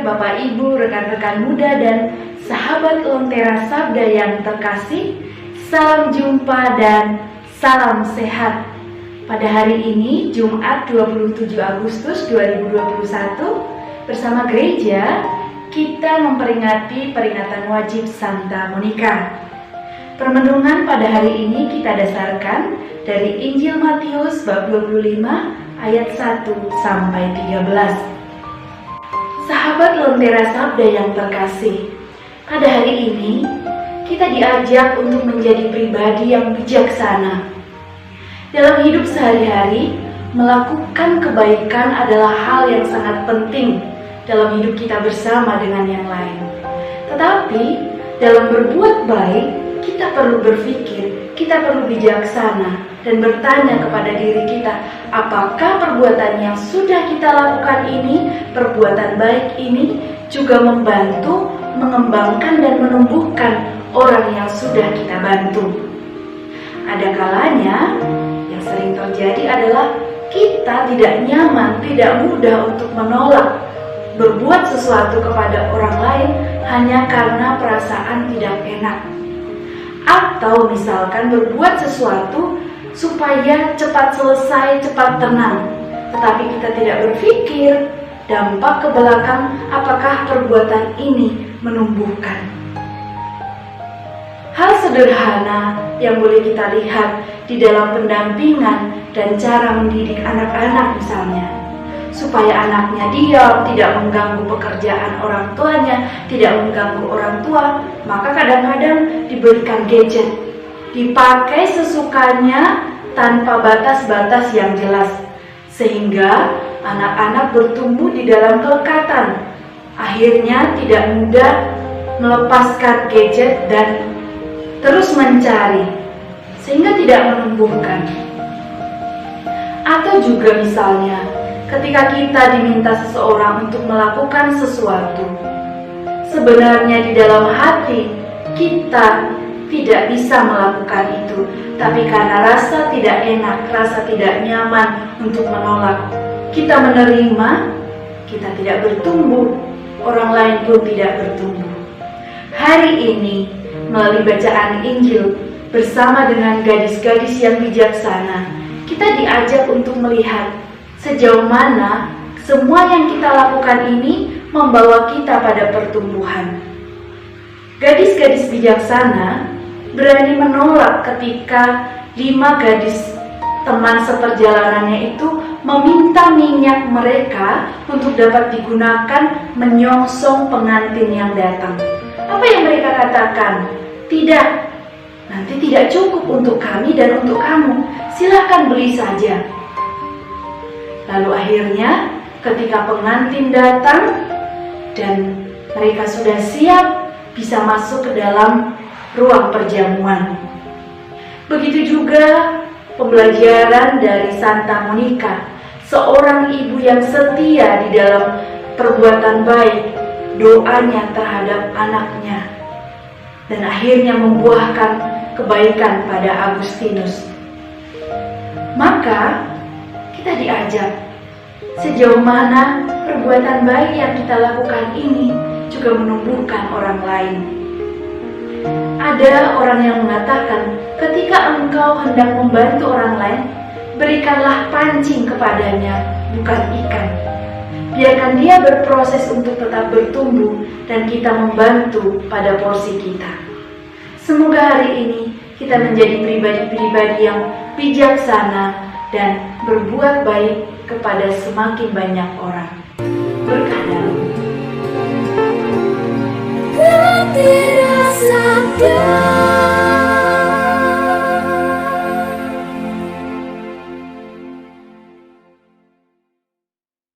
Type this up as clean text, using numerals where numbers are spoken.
Bapak Ibu, rekan-rekan muda, dan sahabat Lentera Sabda yang terkasih. Salam jumpa dan salam sehat. Pada hari ini, Jumat 27 Agustus 2021, bersama gereja, kita memperingati peringatan wajib Santa Monica. Permenungan pada hari ini kita dasarkan dari Injil Matius bab 25 ayat 1 sampai 13. Sahabat Lentera Sabda yang terkasih, pada hari ini kita diajak untuk menjadi pribadi yang bijaksana. Dalam hidup sehari-hari, melakukan kebaikan adalah hal yang sangat penting dalam hidup kita bersama dengan yang lain. Tetapi dalam berbuat baik, kita perlu berpikir, kita perlu bijaksana dan bertanya kepada diri kita, apakah perbuatan yang sudah kita lakukan ini, perbuatan baik ini juga membantu, mengembangkan dan menumbuhkan orang yang sudah kita bantu. Ada kalanya yang sering terjadi adalah kita tidak nyaman, tidak mudah untuk menolak berbuat sesuatu kepada orang lain hanya karena perasaan tidak enak. Atau misalkan berbuat sesuatu supaya cepat selesai, cepat tenang, tetapi kita tidak berpikir dampak ke belakang apakah perbuatan ini menumbuhkan. Hal sederhana yang boleh kita lihat di dalam pendampingan dan cara mendidik anak-anak misalnya, supaya anaknya diam, tidak mengganggu pekerjaan orang tuanya, tidak mengganggu orang tua, maka kadang-kadang diberikan gadget, dipakai sesukanya tanpa batas-batas yang jelas, sehingga anak-anak bertumbuh di dalam kelekatan. Akhirnya tidak mudah melepaskan gadget dan terus mencari, sehingga tidak menumbuhkan. Atau juga misalnya, ketika kita diminta seseorang untuk melakukan sesuatu, sebenarnya di dalam hati kita tidak bisa melakukan itu, tapi karena rasa tidak enak, rasa tidak nyaman untuk menolak, kita menerima, kita tidak bertumbuh, orang lain pun tidak bertumbuh. Hari ini, melalui bacaan Injil bersama dengan gadis-gadis yang bijaksana, kita diajak untuk melihat sejauh mana semua yang kita lakukan ini membawa kita pada pertumbuhan. Gadis-gadis bijaksana berani menolak ketika 5 gadis teman seperjalanannya itu meminta minyak mereka untuk dapat digunakan menyongsong pengantin yang datang. Apa yang mereka katakan? Tidak, nanti tidak cukup untuk kami dan untuk kamu, silakan beli saja. Lalu akhirnya ketika pengantin datang dan mereka sudah siap bisa masuk ke dalam ruang perjamuan. Begitu juga pembelajaran dari Santa Monica, seorang ibu yang setia di dalam perbuatan baik, doanya terhadap anaknya, dan akhirnya membuahkan kebaikan pada Agustinus. Maka kita diajak sejauh mana perbuatan baik yang kita lakukan ini juga menumbuhkan orang lain. Ada orang yang mengatakan, ketika engkau hendak membantu orang lain, berikanlah pancing kepadanya, bukan ikan. Biarkan dia berproses untuk tetap bertumbuh dan kita membantu pada porsi kita. Semoga hari ini kita menjadi pribadi-pribadi yang bijaksana dan berbuat baik kepada semakin banyak orang.